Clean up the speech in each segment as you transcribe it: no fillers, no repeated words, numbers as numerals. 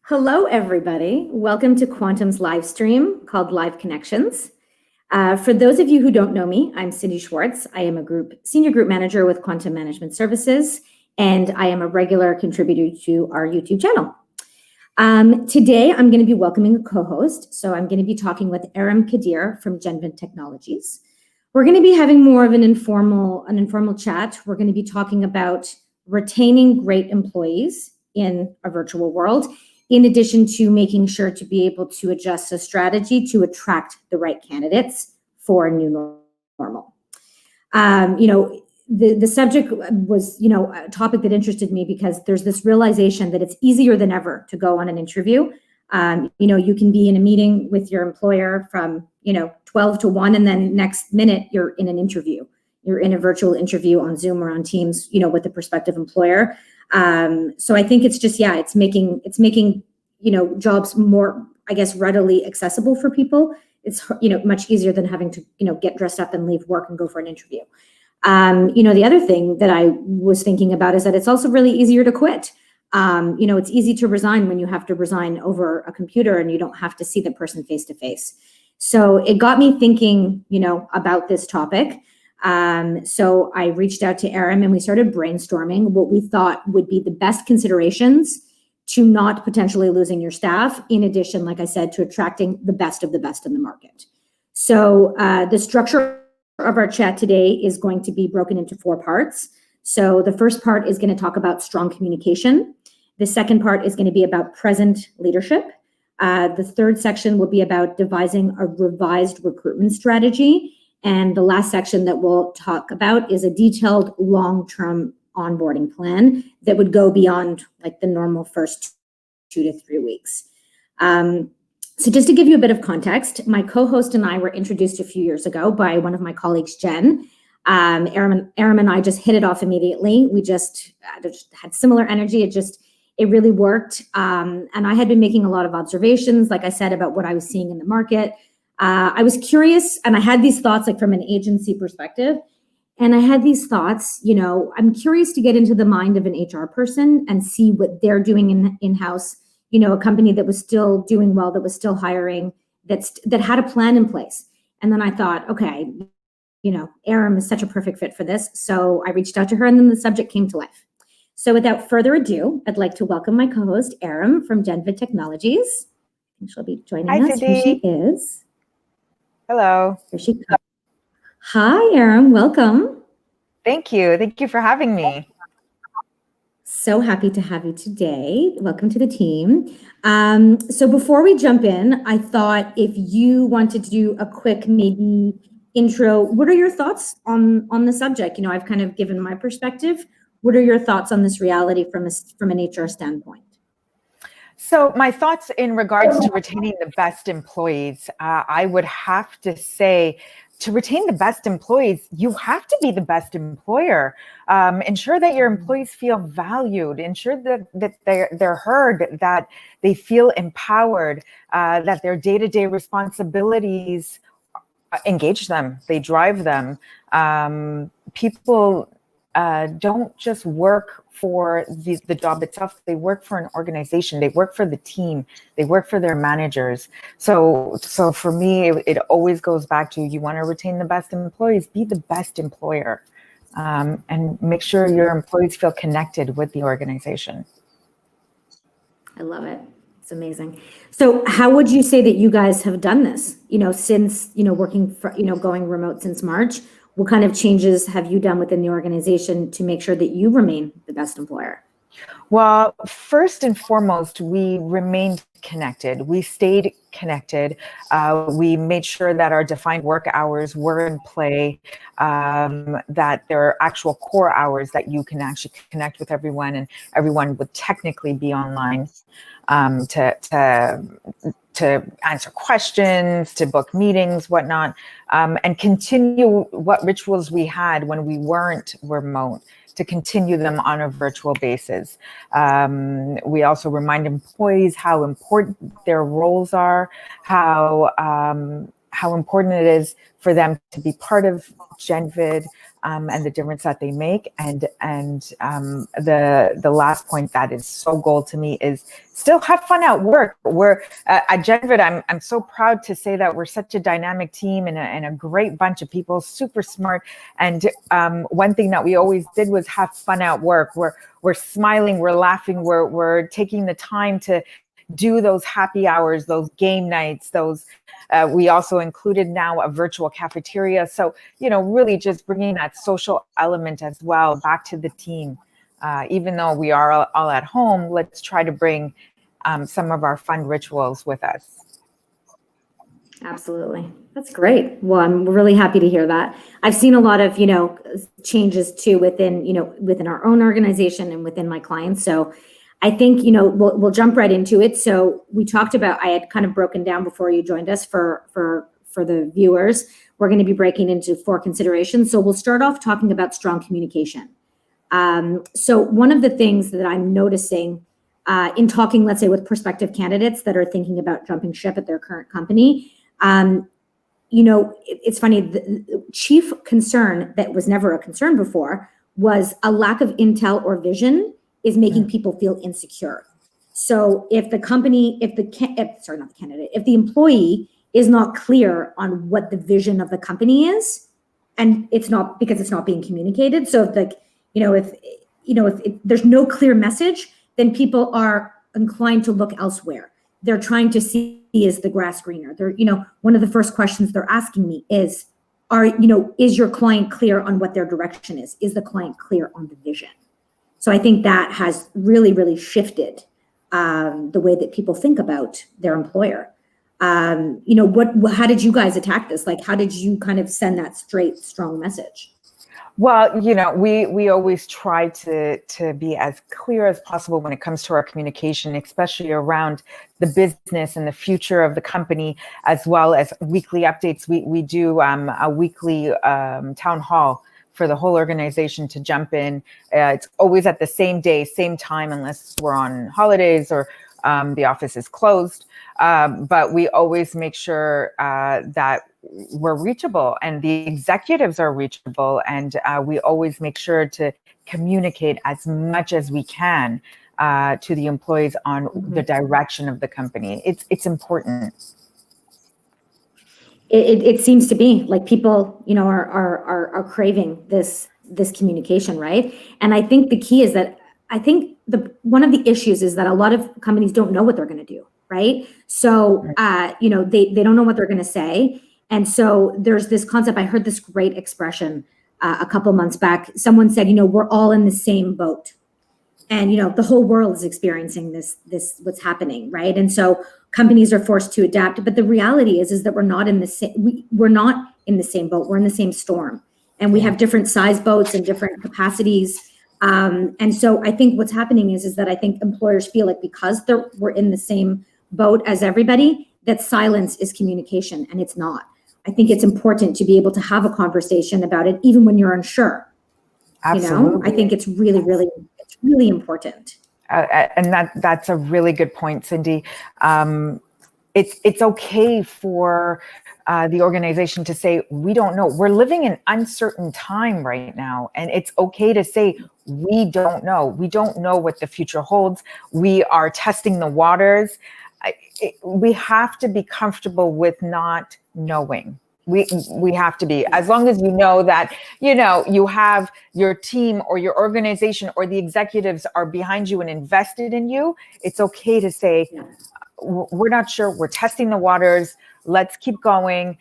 Hello, everybody. Welcome to Quantum's live stream called Live Connections. For those of you who don't know me, I'm Cindy Schwartz. I am a senior group manager with Quantum Management Services, and I am a regular contributor to our YouTube channel. Today, I'm going to be welcoming a co-host. So I'm going to be talking with Aram Kadir from Genvid Technologies. We're going to be having more of an informal chat. We're going to be talking about retaining great employees in a virtual world, in addition to making sure to be able to adjust a strategy to attract the right candidates for a new normal. The subject was, a topic that interested me because there's this realization that it's easier than ever to go on an interview. You can be in a meeting with your employer from, 12 to 1, and then next minute you're in an interview. You're in a virtual interview on Zoom or on Teams, with the prospective employer. So I think it's just, it's making, jobs more, readily accessible for people. It's, much easier than having to, get dressed up and leave work and go for an interview. The other thing that I was thinking about is that it's also really easier to quit. It's easy to resign when you have to resign over a computer and you don't have to see the person face to face. So it got me thinking, about this topic. So I reached out to Aram and we started brainstorming what we thought would be the best considerations to not potentially losing your staff, in addition, like I said, to attracting the best of the best in the market. So the structure of our chat today is going to be broken into 4 parts. So the first part is going to talk about strong communication. The second part is going to be about present leadership. The third section will be about devising a revised recruitment strategy. And the last section that we'll talk about is a detailed long-term onboarding plan that would go beyond like the normal first 2 to 3 weeks. So just to give you a bit of context, my co-host and I were introduced a few years ago by one of my colleagues, Jen. Aram and I just hit it off immediately. We just had similar energy. It really worked. And I had been making a lot of observations, like I said, about what I was seeing in the market. I was curious, and I had these thoughts like from an agency perspective. And I had these thoughts, I'm curious to get into the mind of an HR person and see what they're doing in-house, a company that was still doing well, that was still hiring, that had a plan in place. And then I thought, okay, Aram is such a perfect fit for this. So I reached out to her and then the subject came to life. So without further ado, I'd like to welcome my co-host, Aram from Genvid Technologies. And she'll be joining us. Cindy. Here she is. Hello. Here she comes. Hi, Aram. Welcome. Thank you. Thank you for having me. So happy to have you today. Welcome to the team. So before we jump in, I thought if you wanted to do a quick maybe intro, what are your thoughts on the subject? I've kind of given my perspective. What are your thoughts on this reality from an HR standpoint? So my thoughts in regards to retaining the best employees, I would have to say, to retain the best employees, you have to be the best employer. Ensure that your employees feel valued. Ensure that they're heard, that they feel empowered, that their day-to-day responsibilities engage them, they drive them. People don't just work for the job itself, they work for an organization, they work for the team, they work for their managers. So for me, it always goes back to, you want to retain the best employees, be the best employer, and make sure your employees feel connected with the organization. I love it. It's amazing. So how would you say that you guys have done this, since, working for, going remote since March? What kind of changes have you done within the organization to make sure that you remain the best employer? Well, first and foremost, we remained connected. We stayed connected. We made sure that our defined work hours were in play, that there are actual core hours that you can actually connect with everyone, and everyone would technically be online to answer questions, to book meetings, whatnot, and continue what rituals we had when we weren't remote, to continue them on a virtual basis. We also remind employees how important their roles are, how how important it is for them to be part of GenVid, and the difference that they make. And the last point that is so gold to me is still have fun at work. We're at GenVid. I'm so proud to say that we're such a dynamic team and a great bunch of people, super smart. And one thing that we always did was have fun at work. We're smiling, we're laughing, we're taking the time to do those happy hours, those game nights, those. We also included now a virtual cafeteria. So, really just bringing that social element as well back to the team. Even though we are all at home, let's try to bring some of our fun rituals with us. Absolutely. That's great. Well, I'm really happy to hear that. I've seen a lot of, changes too within our own organization and within my clients. So I think, we'll jump right into it. So we talked about, I had kind of broken down before you joined us for the viewers. We're going to be breaking into 4 considerations. So we'll start off talking about strong communication. So one of the things that I'm noticing in talking, let's say, with prospective candidates that are thinking about jumping ship at their current company, it's funny, the chief concern that was never a concern before was a lack of intel or vision is making people feel insecure. So if the company, if the employee is not clear on what the vision of the company is, and it's not because it's not being communicated. So if there's no clear message, then people are inclined to look elsewhere. They're trying to see, is the grass greener? One of the first questions they're asking me is your client clear on what their direction is? Is the client clear on the vision? So I think that has really, really shifted the way that people think about their employer. How did you guys attack this? Like, how did you kind of send that straight, strong message? Well, we always try to be as clear as possible when it comes to our communication, especially around the business and the future of the company, as well as weekly updates. We do a weekly town hall for the whole organization to jump in. It's always at the same day, same time, unless we're on holidays or the office is closed. But we always make sure that we're reachable and the executives are reachable. And we always make sure to communicate as much as we can to the employees on the direction of the company. It's important. It seems to be like people, are craving this communication, right? And I think the key is that one of the issues is that a lot of companies don't know what they're going to do, right? So, they don't know what they're going to say. And so there's this concept, I heard this great expression a couple months back. Someone said, we're all in the same boat. And, the whole world is experiencing this what's happening, right? And so companies are forced to adapt. But the reality is that we're not in the same, we're not in the same boat. We're in the same storm. And we have different size boats and different capacities. And so I think what's happening is that I think employers feel like because we're in the same boat as everybody, that silence is communication, and it's not. I think it's important to be able to have a conversation about it, even when you're unsure. Absolutely. I think it's really important. And that's a really good point, Cindy. It's okay for the organization to say, we don't know. We're living in uncertain time right now. And it's okay to say, we don't know. We don't know what the future holds. We are testing the waters. We have to be comfortable with not knowing. We have to be, as long as you know that, you have your team or your organization or the executives are behind you and invested in you. It's okay to say, we're not sure. We're testing the waters. Let's keep going.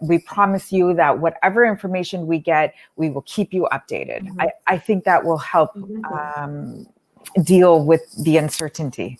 We promise you that whatever information we get, we will keep you updated. Mm-hmm. I think that will help deal with the uncertainty.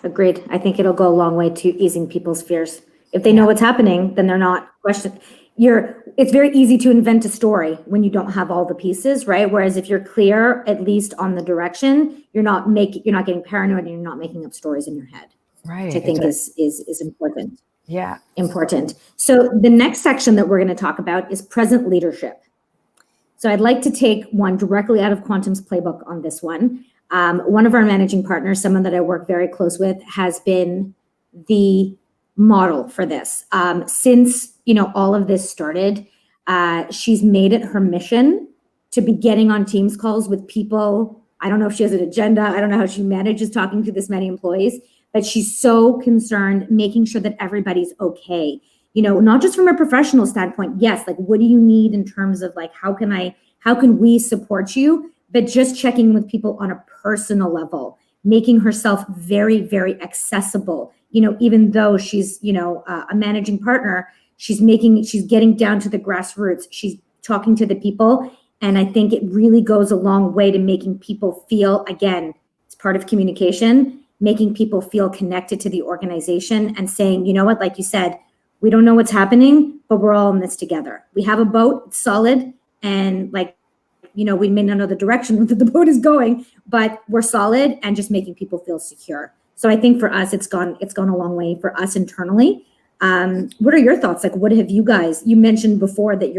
Agreed. I think it'll go a long way to easing people's fears. If they know what's happening, then they're not questioning. It's very easy to invent a story when you don't have all the pieces, right? Whereas if you're clear, at least on the direction, you're not getting paranoid and you're not making up stories in your head. Right. Which I think is important. Yeah. Important. So the next section that we're going to talk about is present leadership. So I'd like to take one directly out of Quantum's playbook on this one. One of our managing partners, someone that I work very close with, has been the model for this. Since, all of this started, she's made it her mission to be getting on Teams calls with people. I don't know if she has an agenda. I don't know how she manages talking to this many employees, but she's so concerned making sure that everybody's okay. Not just from a professional standpoint. Yes, like, what do you need in terms of like, how can we support you? But just checking with people on a personal level, making herself very, very accessible. Even though she's, a managing partner, she's getting down to the grassroots. She's talking to the people. And I think it really goes a long way to making people feel, again, it's part of communication, making people feel connected to the organization and saying, you know what, like you said, we don't know what's happening, but we're all in this together. We have a boat, it's solid, and we may not know the direction that the boat is going, but we're solid, and just making people feel secure. So I think for us, it's gone a long way for us internally. What are your thoughts? Like, what have you guys? You mentioned before that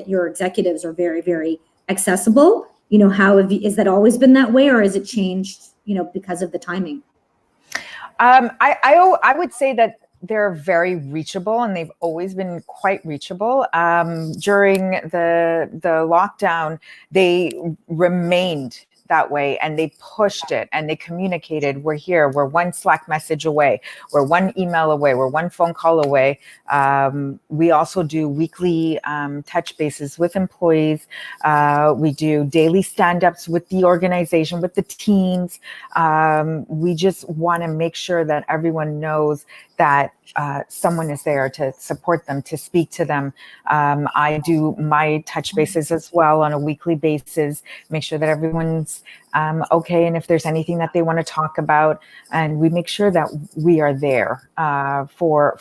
your executives are very, very accessible. Is that always been that way, or has it changed? Because of the timing. I would say that they're very reachable, and they've always been quite reachable. During the lockdown, they remained that way, and they pushed it, and they communicated, we're here, we're one Slack message away, we're one email away, we're one phone call away. We also do weekly touch bases with employees. We do daily stand-ups with the organization, with the teams. We just want to make sure that everyone knows that someone is there to support them, to speak to them. I do my touch bases as well on a weekly basis, make sure that everyone's okay, and if there's anything that they want to talk about, and we make sure that we are there for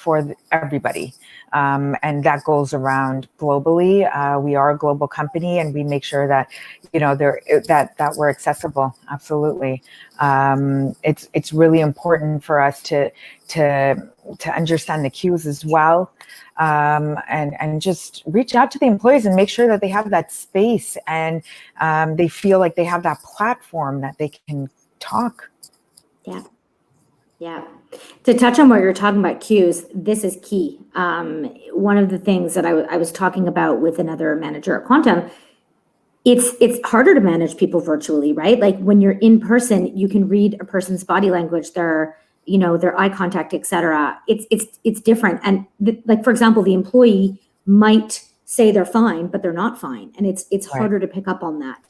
everybody. And that goes around globally. We are a global company, and we make sure that that we're accessible. Absolutely, it's really important for us to understand the cues as well, and just reach out to the employees and make sure that they have that space, and they feel like they have that platform that they can talk. Yeah. To touch on what you're talking about, cues, this is key. One of the things that I was talking about with another manager at Quantum, it's harder to manage people virtually, right? Like, when you're in person, you can read a person's body language, their eye contact, etc. It's different. And like, for example, the employee might say they're fine, but they're not fine. And it's harder to pick up on that.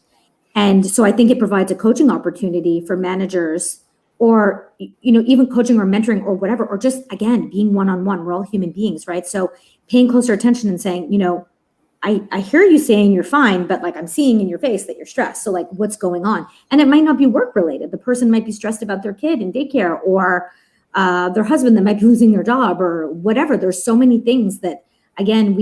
And so I think it provides a coaching opportunity for managers, or, even coaching or mentoring or whatever, or just, again, being one-on-one. We're all human beings, right? So paying closer attention and saying, I hear you saying you're fine, but like, I'm seeing in your face that you're stressed. So like, what's going on? And it might not be work related. The person might be stressed about their kid in daycare, or their husband that might be losing their job, or whatever. There's so many things that, again,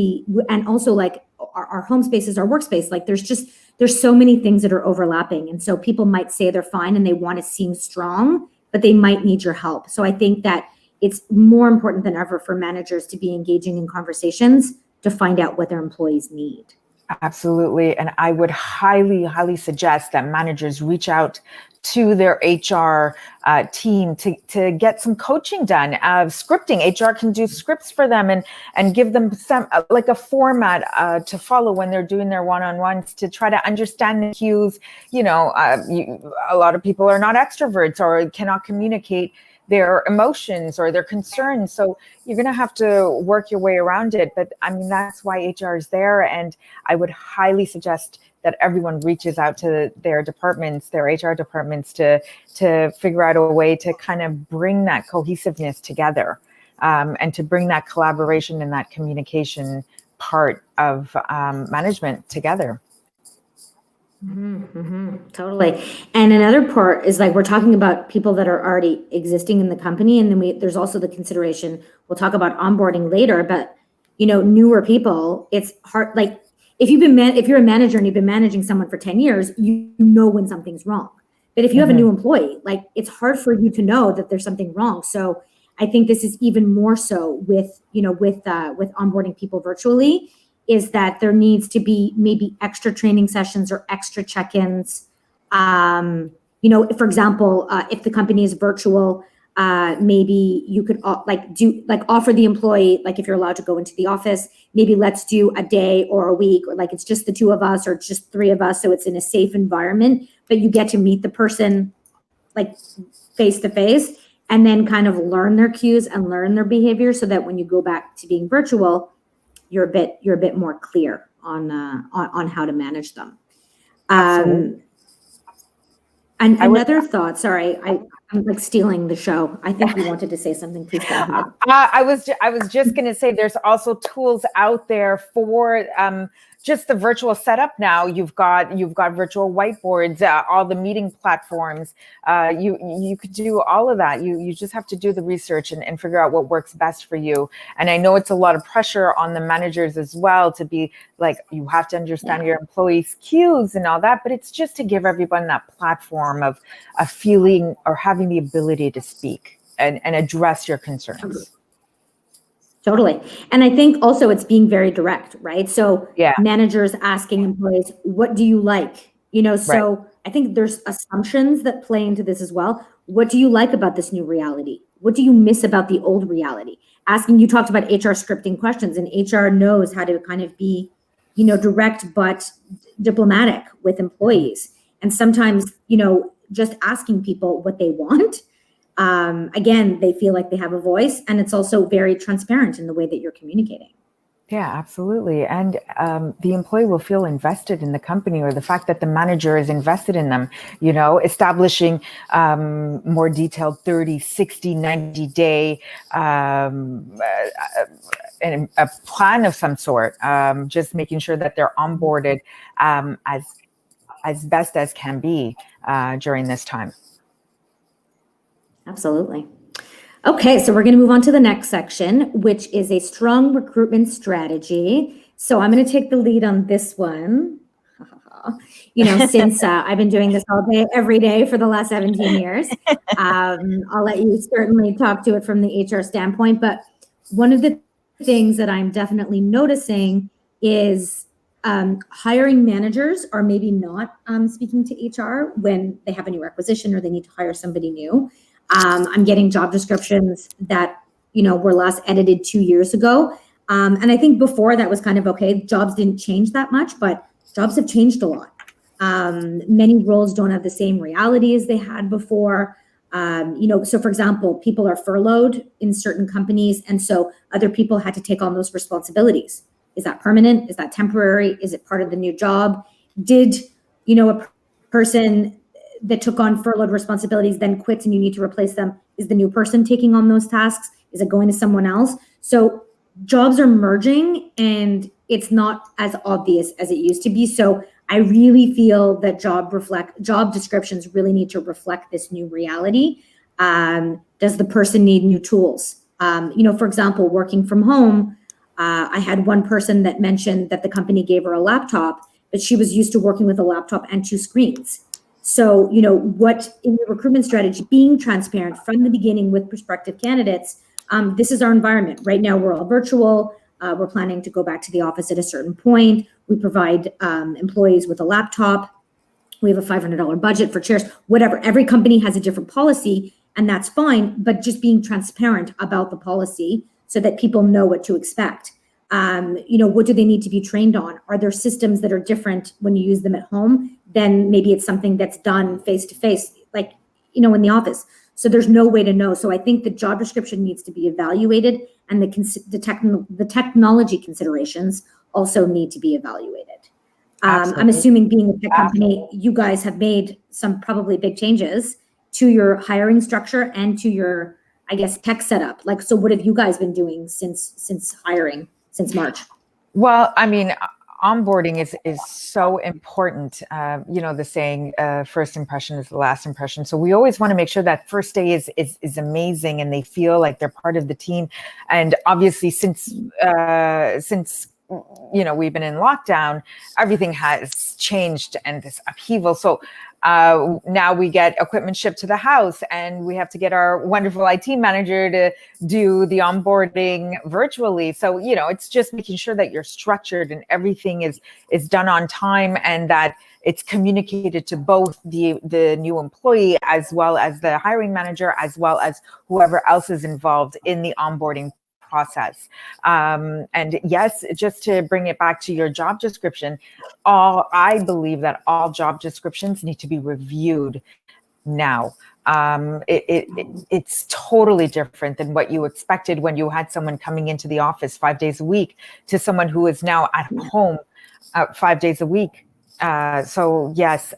and also like our home spaces, our workspace, like there's so many things that are overlapping. And so people might say they're fine and they want to seem strong, but they might need your help. So I think that it's more important than ever for managers to be engaging in conversations to find out what their employees need. Absolutely. And I would highly, highly suggest that managers reach out to their HR team to get some coaching done. Scripting, HR can do scripts for them and give them some like a format to follow when they're doing their one-on-ones, to try to understand the cues. A lot of people are not extroverts or cannot communicate their emotions or their concerns. So you're going to have to work your way around it. But I mean, that's why HR is there. And I would highly suggest that everyone reaches out to their departments, their HR departments, to figure out a way to kind of bring that cohesiveness together, and to bring that collaboration and that communication part of management together. Totally. And another part is, like, we're talking about people that are already existing in the company. And then there's also the consideration, we'll talk about onboarding later, but newer people, it's hard. Like, if you're a manager and you've been managing someone for 10 years, you know when something's wrong. But if you have a new employee, like, it's hard for you to know that there's something wrong. So I think this is even more so with onboarding people virtually, is that there needs to be maybe extra training sessions or extra check-ins. For example, if the company is virtual, maybe you could offer the employee, like if you're allowed to go into the office, maybe let's do a day or a week, or like it's just the two of us or it's just three of us. So it's in a safe environment, but you get to meet the person like face to face and then kind of learn their cues and learn their behavior so that when you go back to being virtual, you're a bit more clear on how to manage them. And another thought, sorry, I'm like stealing the show. I think you wanted to say something. Please go ahead. I was just going to say there's also tools out there for just the virtual setup now. You've got virtual whiteboards, all the meeting platforms. You could do all of that. You just have to do the research and figure out what works best for you. And I know it's a lot of pressure on the managers as well to be like, you have to understand your employees' cues and all that, but it's just to give everyone that platform of a feeling or having the ability to speak and address your concerns. Totally. And I think also it's being very direct, right? So managers asking employees, what do you like? So right. I think there's assumptions that play into this as well. What do you like about this new reality? What do you miss about the old reality? You talked about HR scripting questions, and HR knows how to kind of be, direct but diplomatic with employees. And sometimes, just asking people what they want, again, they feel like they have a voice, and it's also very transparent in the way that you're communicating. Yeah, absolutely. And the employee will feel invested in the company, or the fact that the manager is invested in them, establishing more detailed 30, 60, 90 day and a plan of some sort, just making sure that they're onboarded as best as can be during this time. Absolutely. Okay, so we're going to move on to the next section, which is a strong recruitment strategy. So I'm going to take the lead on this one. Since I've been doing this all day, every day for the last 17 years. I'll let you certainly talk to it from the HR standpoint. But one of the things that I'm definitely noticing is hiring managers are maybe not speaking to HR when they have a new requisition or they need to hire somebody new. I'm getting job descriptions that, were last edited 2 years ago. And I think before that was kind of okay. Jobs didn't change that much, but jobs have changed a lot. Many roles don't have the same reality as they had before. So for example, people are furloughed in certain companies. And so other people had to take on those responsibilities. Is that permanent? Is that temporary? Is it part of the new job? Did, a person that took on furloughed responsibilities then quits and you need to replace them? Is the new person taking on those tasks? Is it going to someone else? So jobs are merging and it's not as obvious as it used to be. So I really feel that job descriptions really need to reflect this new reality. Does the person need new tools? For example, working from home, I had one person that mentioned that the company gave her a laptop, but she was used to working with a laptop and 2 screens. So, what in the recruitment strategy, being transparent from the beginning with prospective candidates, this is our environment. Right now, we're all virtual. We're planning to go back to the office at a certain point. We provide employees with a laptop. We have a $500 budget for chairs, whatever. Every company has a different policy, and that's fine, but just being transparent about the policy so that people know what to expect. What do they need to be trained on? Are there systems that are different when you use them at home? Then maybe it's something that's done face to face, like, in the office. So there's no way to know. So I think the job description needs to be evaluated, and the technology considerations also need to be evaluated. I'm assuming, being a tech company, you guys have made some probably big changes to your hiring structure and to your, I guess, tech setup. Like, so what have you guys been doing since hiring, since March? Well, I mean, onboarding is so important. The saying, first impression is the last impression. So we always want to make sure that first day is amazing and they feel like they're part of the team. And obviously, since we've been in lockdown, everything has changed and this upheaval. So now we get equipment shipped to the house, and we have to get our wonderful IT manager to do the onboarding virtually. So, it's just making sure that you're structured and everything is done on time, and that it's communicated to both the new employee as well as the hiring manager, as well as whoever else is involved in the onboarding process. And yes, just to bring it back to your job description, I believe that all job descriptions need to be reviewed now. It's totally different than what you expected when you had someone coming into the office 5 days a week to someone who is now at home 5 days a week. So yes,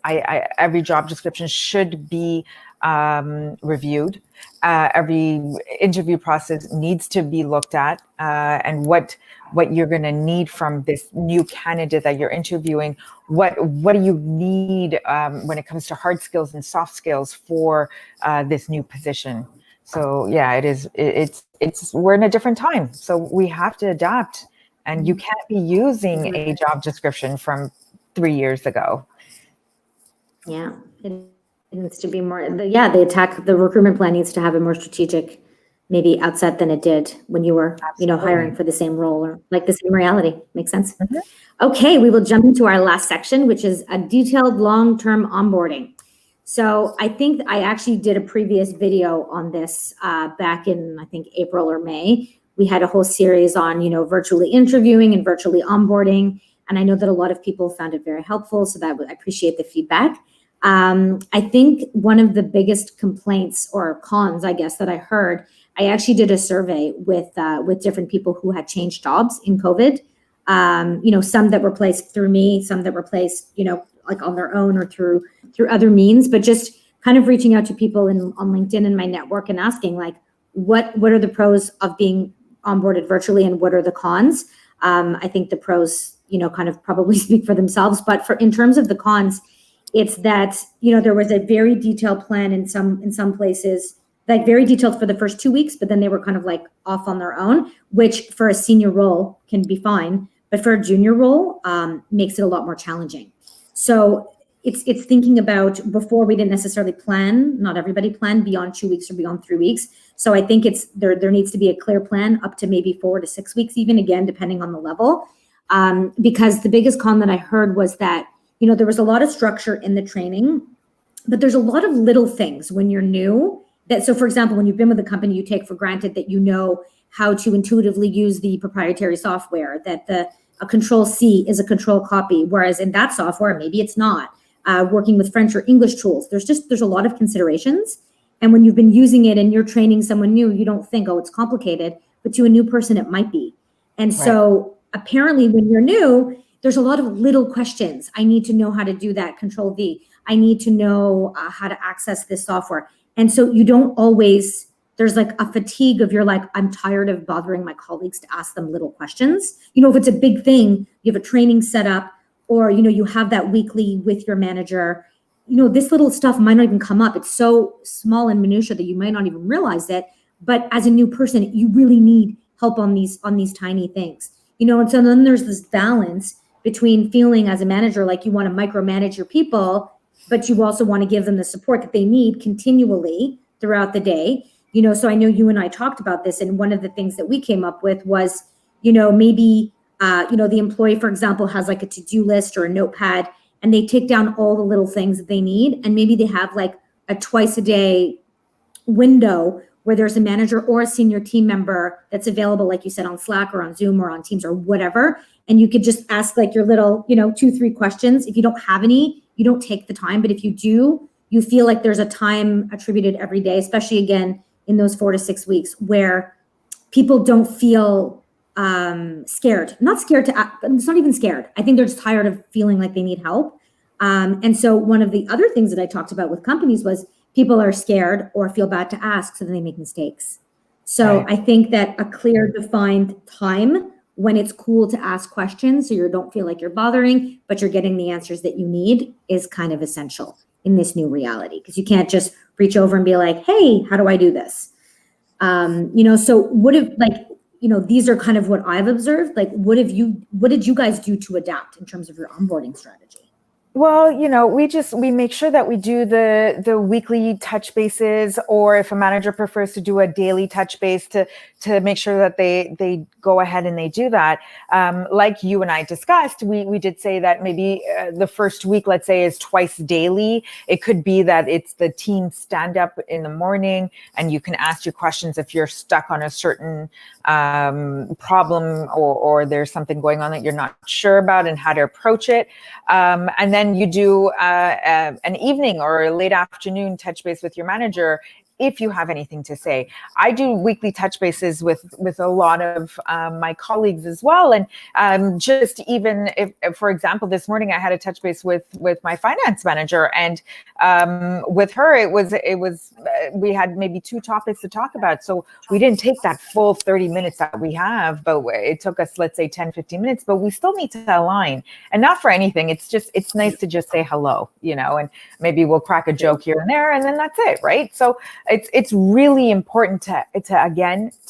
every job description should be reviewed. Every interview process needs to be looked at, and what you're going to need from this new candidate that you're interviewing. What do you need when it comes to hard skills and soft skills for this new position? So yeah, it's we're in a different time, so we have to adapt, and you can't be using a job description from 3 years ago. Yeah, it needs to be more, the recruitment plan needs to have a more strategic, maybe outset than it did when you were, hiring for the same role or like the same reality. Makes sense? Mm-hmm. Okay, we will jump into our last section, which is a detailed long-term onboarding. So I think I actually did a previous video on this back in, I think, April or May. We had a whole series on, virtually interviewing and virtually onboarding. And I know that a lot of people found it very helpful, so I appreciate the feedback. I think one of the biggest complaints or cons, I guess, that I heard, I actually did a survey with different people who had changed jobs in COVID. Some that were placed through me, some that were placed, like on their own or through other means, but just kind of reaching out to people on LinkedIn and my network and asking, like, what are the pros of being onboarded virtually and what are the cons? I think the pros, kind of probably speak for themselves, but in terms of the cons, it's that, there was a very detailed plan in some places, like very detailed for the first 2 weeks, but then they were kind of like off on their own, which for a senior role can be fine, but for a junior role makes it a lot more challenging. So it's thinking about, before we didn't necessarily plan, not everybody planned beyond 2 weeks or beyond 3 weeks. So I think there needs to be a clear plan up to maybe 4 to 6 weeks, even, again, depending on the level. Because the biggest con that I heard was that, there was a lot of structure in the training, but there's a lot of little things when you're new so for example, when you've been with a company, you take for granted that you know how to intuitively use the proprietary software, that a control C is a control copy, whereas in that software, maybe it's not. Working with French or English tools, there's a lot of considerations. And when you've been using it and you're training someone new, you don't think, oh, it's complicated, but to a new person, it might be. And so apparently when you're new, there's a lot of little questions. I need to know how to do that Control V. I need to know how to access this software. And so you don't always, there's like a fatigue of, you're like, I'm tired of bothering my colleagues to ask them little questions. If it's a big thing, you have a training set up, or, you have that weekly with your manager, this little stuff might not even come up. It's so small and minutia that you might not even realize it. But as a new person, you really need help on these tiny things, and so then there's this balance between feeling as a manager like you want to micromanage your people, but you also want to give them the support that they need continually throughout the day. So I know you and I talked about this, and one of the things that we came up with was, maybe, the employee, for example, has like a to-do list or a notepad, and they take down all the little things that they need. And maybe they have like a twice a day window where there's a manager or a senior team member that's available, like you said, on Slack or on Zoom or on Teams or whatever. And you could just ask like your little, 2-3 questions. If you don't have any, you don't take the time. But if you do, you feel like there's a time attributed every day, especially again, in those 4 to 6 weeks where people don't feel scared, not scared to act, it's not even scared. I think they're just tired of feeling like they need help. And so one of the other things that I talked about with companies was people are scared or feel bad to ask, so then they make mistakes. So I think that a clear, defined time when it's cool to ask questions, so you don't feel like you're bothering, but you're getting the answers that you need, is kind of essential in this new reality, because you can't just reach over and be like, hey, how do I do this? So what if, like, these are kind of what I've observed. Like, what did you guys do to adapt in terms of your onboarding strategy? Well, we make sure that we do the weekly touch bases, or if a manager prefers to do a daily touch base, to make sure that they go ahead and they do that. Like you and I discussed, we did say that maybe the first week, let's say, is twice daily. It could be that it's the team stand up in the morning and you can ask your questions if you're stuck on a certain problem, or there's something going on that you're not sure about and how to approach it. And then you do an evening or a late afternoon touch base with your manager if you have anything to say. I do weekly touch bases with a lot of my colleagues as well. And just even if, for example, this morning I had a touch base with my finance manager, and with her, it was we had maybe 2 topics to talk about. So we didn't take that full 30 minutes that we have, but it took us, let's say 10, 15 minutes, but we still need to align, and not for anything. It's nice to just say hello, and maybe we'll crack a joke here and there, and then that's it. Right. So it's really important to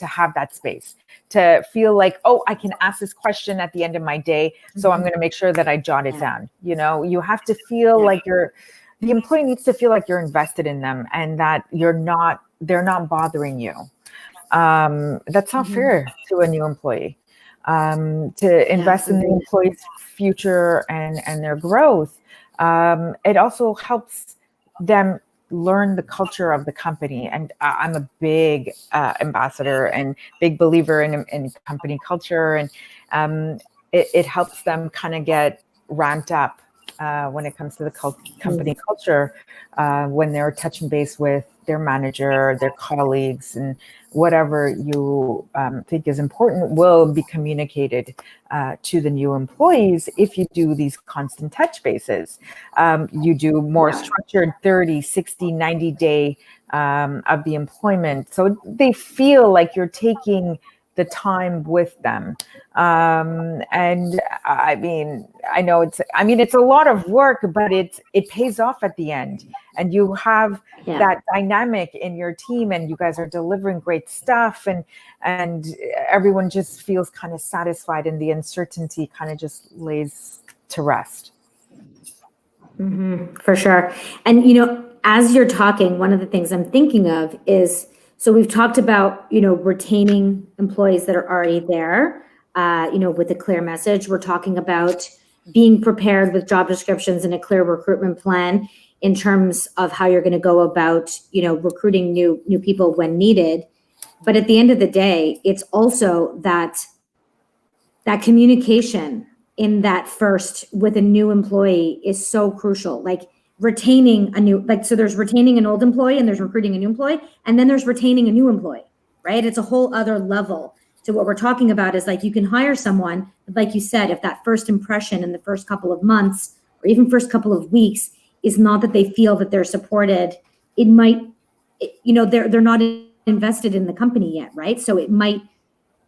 have that space, to feel like, oh, I can ask this question at the end of my day. So I'm going to make sure that I jot it down. You have to feel like the employee needs to feel like you're invested in them, and that they're not bothering you. That's not fair to a new employee. To invest in the employee's future and their growth. It also helps them learn the culture of the company. And I'm a big ambassador and big believer in company culture. And it helps them kind of get ramped up when it comes to the company culture, when they're touching base with their manager, their colleagues, and whatever you think is important will be communicated to the new employees if you do these constant touch bases. You do more structured 30, 60, 90 day of the employment. So they feel like you're taking the time with them. And I mean, I know it's a lot of work, but it pays off at the end. And you have that dynamic in your team, and you guys are delivering great stuff, and everyone just feels kind of satisfied, and the uncertainty kind of just lays to rest. For sure. And, as you're talking, one of the things I'm thinking of is, so we've talked about, retaining employees that are already there, with a clear message. We're talking about being prepared with job descriptions and a clear recruitment plan in terms of how you're going to go about, recruiting new people when needed. But at the end of the day, it's also that communication in that first with a new employee is so crucial. Like retaining so there's retaining an old employee, and there's recruiting a new employee, and then there's retaining a new employee, right? It's a whole other level to what we're talking about. Is like, you can hire someone, but like you said, if that first impression in the first couple of months or even first couple of weeks is not that they feel that they're supported, it might, they're not invested in the company yet, right? So it might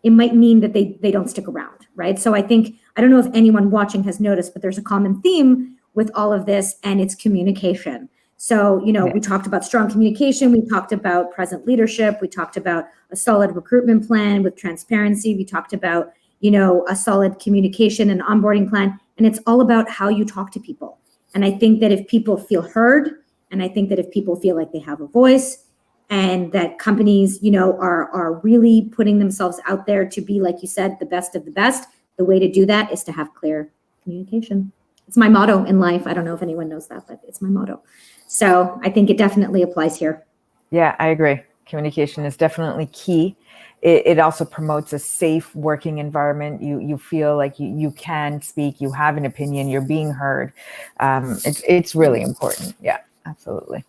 mean that they don't stick around, right? So I don't know if anyone watching has noticed, but there's a common theme with all of this, and it's communication. So, we talked about strong communication, we talked about present leadership, we talked about a solid recruitment plan with transparency, we talked about, a solid communication and onboarding plan, and it's all about how you talk to people. And I think that if people feel heard, and I think that if people feel like they have a voice, and that companies, are really putting themselves out there to be, like you said, the best of the best, the way to do that is to have clear communication. It's my motto in life. I don't know if anyone knows that, but it's my motto. So I think it definitely applies here. Yeah, I agree. Communication is definitely key. It also promotes a safe working environment. You feel like you can speak, you have an opinion, you're being heard. It's really important. Yeah, absolutely.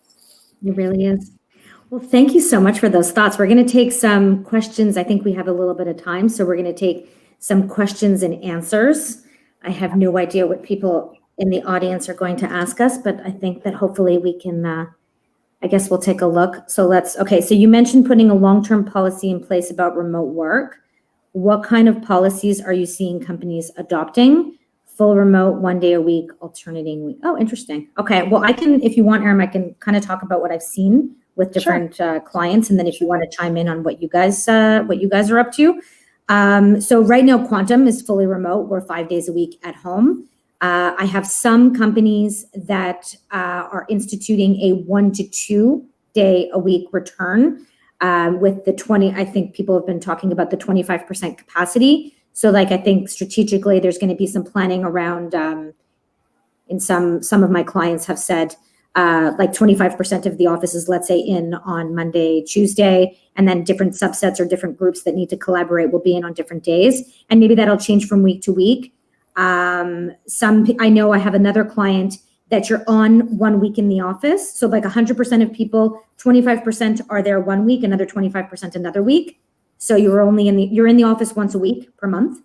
It really is. Well, thank you so much for those thoughts. We're going to take some questions. I think we have a little bit of time, so we're going to take some questions and answers. I have no idea what people in the audience are going to ask us, but I think that hopefully we can, I guess we'll take a look. So so you mentioned putting a long-term policy in place about remote work. What kind of policies are you seeing companies adopting? Full remote, 1 day a week, alternating week. Oh, interesting. Okay, well, if you want, Aram, I can kind of talk about what I've seen with different clients, and then if you want to chime in on what you guys are up to. So right now, Quantum is fully remote. We're 5 days a week at home. I have some companies that are instituting a 1 to 2 day a week return with the 20. I think people have been talking about the 25% capacity. So like, I think strategically there's going to be some planning around, in some of my clients have said, like 25% of the offices, let's say, in on Monday, Tuesday, and then different subsets or different groups that need to collaborate will be in on different days. And maybe that'll change from week to week. I know I have another client that you're on 1 week in the office. So like 100% of people, 25% are there 1 week, another 25% another week. So you're in the office once a week per month.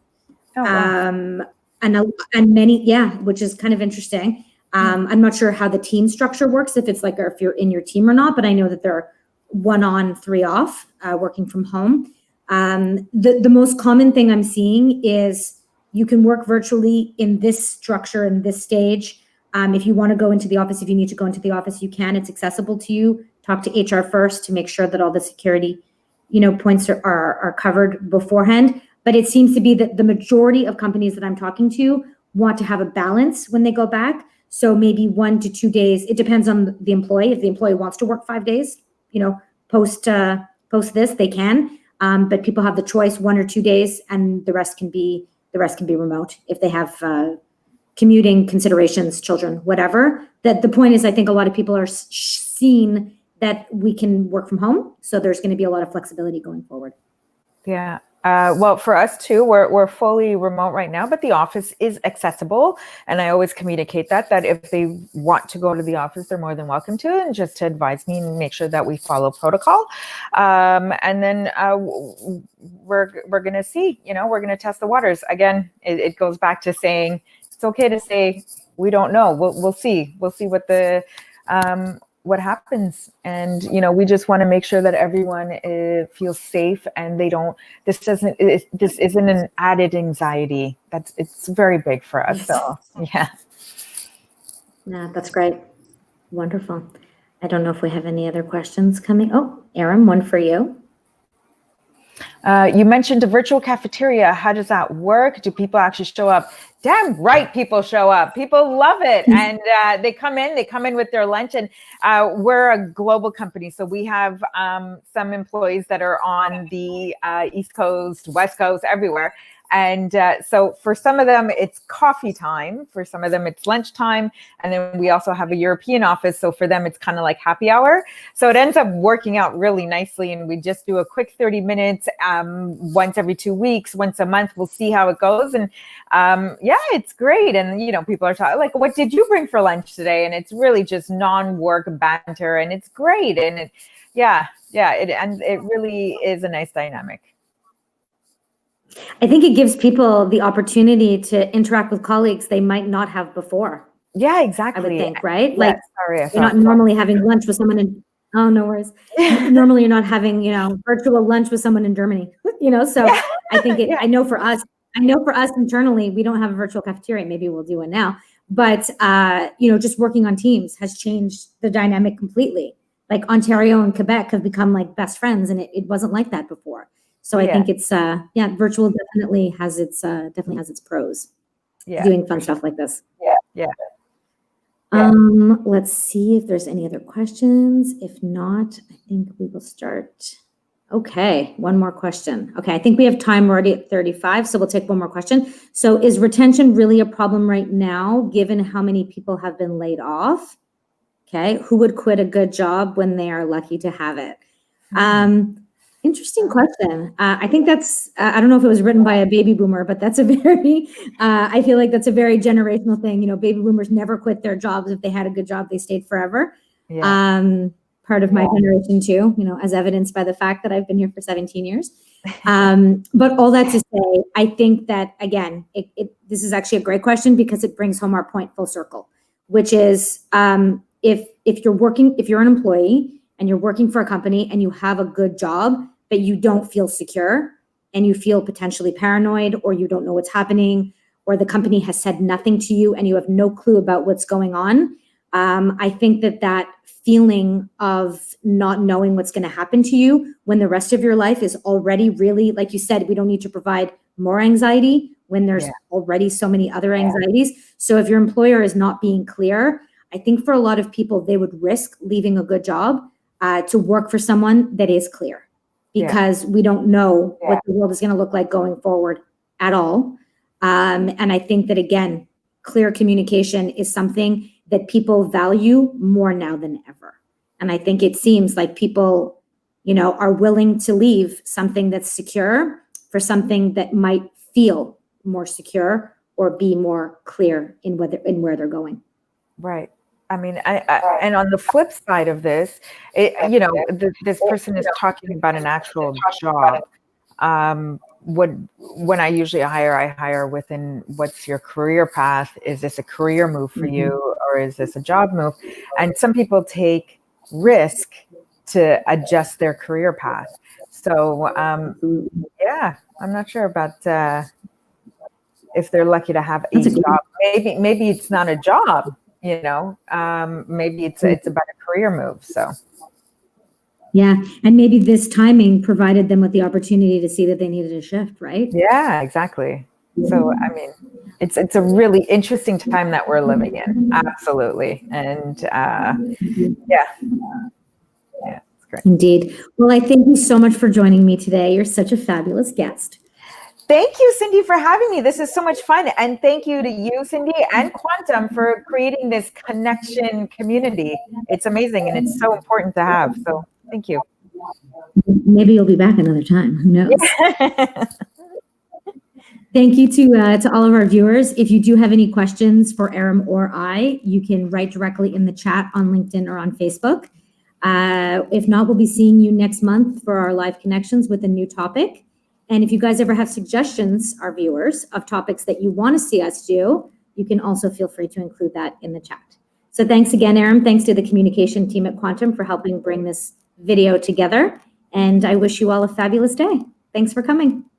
Oh, wow. And many, yeah, which is kind of interesting. I'm not sure how the team structure works, if it's like, or if you're in your team or not, but I know that they're 1 on, 3 off, working from home. The most common thing I'm seeing is you can work virtually in this structure, in this stage. If you want to go into the office, if you need to go into the office, you can. It's accessible to you. Talk to HR first to make sure that all the security, points are covered beforehand. But it seems to be that the majority of companies that I'm talking to want to have a balance when they go back. So maybe 1 to 2 days. It depends on the employee. If the employee wants to work 5 days, post this, they can. But people have the choice 1 or 2 days, and the rest can be remote if they have commuting considerations, children, whatever. That the point is, I think a lot of people are seeing that we can work from home. So there's going to be a lot of flexibility going forward. Yeah. Well, for us too, we're fully remote right now, but the office is accessible. And I always communicate that if they want to go to the office, they're more than welcome to, and just to advise me and make sure that we follow protocol. And then we're going to see, we're going to test the waters. Again, it goes back to saying, it's okay to say, we don't know. We'll see. We'll see what happens. And, we just want to make sure that everyone feels safe, and this isn't an added anxiety. It's very big for us. So, yeah. Yeah, that's great. Wonderful. I don't know if we have any other questions coming. Oh, Aaron, one for you. You mentioned a virtual cafeteria. How does that work? Do people actually show up? Damn right, people show up. People love it. And they come in with their lunch. And we're a global company. So we have some employees that are on the East Coast, West Coast, everywhere. And so for some of them, it's coffee time. For some of them, it's lunchtime. And then we also have a European office. So for them, it's kind of like happy hour. So it ends up working out really nicely. And we just do a quick 30 minutes once every 2 weeks, once a month. We'll see how it goes. And yeah, it's great. And, people are talking like, what did you bring for lunch today? And it's really just non-work banter. And it's great. And it really is a nice dynamic. I think it gives people the opportunity to interact with colleagues they might not have before. Yeah, exactly. I would think, right? Yeah, like, sorry, you're not normally having lunch with someone no worries. Normally you're not having, virtual lunch with someone in Germany, so yeah. I think I know for us internally, we don't have a virtual cafeteria. Maybe we'll do one now, but, just working on Teams has changed the dynamic completely. Like Ontario and Quebec have become like best friends, and it wasn't like that before. So I think it's virtual definitely has its pros. Yeah, doing fun stuff like this. Yeah. Let's see if there's any other questions. If not, I think we will start. Okay, one more question. Okay, I think we have time. We're already at 35, so we'll take one more question. So is retention really a problem right now, given how many people have been laid off? Okay, who would quit a good job when they are lucky to have it? Interesting question. I think that's, I don't know if it was written by a baby boomer, but that's a very, I feel like that's a very generational thing. Baby boomers never quit their jobs. If they had a good job, they stayed forever. Yeah. Part of my generation too, as evidenced by the fact that I've been here for 17 years. But all that to say, I think that, again, this is actually a great question because it brings home our point full circle, which is if you're an employee, and you're working for a company and you have a good job, but you don't feel secure and you feel potentially paranoid, or you don't know what's happening, or the company has said nothing to you and you have no clue about what's going on, I think that feeling of not knowing what's going to happen to you when the rest of your life is already really, like you said, we don't need to provide more anxiety when there's already so many other anxieties. So if your employer is not being clear, I think for a lot of people, they would risk leaving a good job to work for someone that is clear, because we don't know what the world is going to look like going forward at all. And I think that, again, clear communication is something that people value more now than ever. And I think it seems like people, are willing to leave something that's secure for something that might feel more secure or be more clear in where they're going. Right. I mean, and on the flip side of this, this person is talking about an actual job. When I usually hire, I hire within what's your career path? Is this a career move for you, or is this a job move? And some people take risk to adjust their career path. So I'm not sure about if they're lucky to have a job. Maybe it's not a job. Maybe it's about a career move. So. Yeah. And maybe this timing provided them with the opportunity to see that they needed a shift, right? Yeah, exactly. So, I mean, it's a really interesting time that we're living in. Absolutely. And it's great. Indeed. Well, I thank you so much for joining me today. You're such a fabulous guest. Thank you, Cindy, for having me. This is so much fun. And thank you to you, Cindy, and Quantum for creating this connection community. It's amazing, and it's so important to have. So thank you. Maybe you'll be back another time. Who knows? Thank you to all of our viewers. If you do have any questions for Aram or I, you can write directly in the chat on LinkedIn or on Facebook. If not, we'll be seeing you next month for our live connections with a new topic. And if you guys ever have suggestions, our viewers, of topics that you want to see us do, you can also feel free to include that in the chat. So thanks again, Aram. Thanks to the communication team at Quantum for helping bring this video together. And I wish you all a fabulous day. Thanks for coming.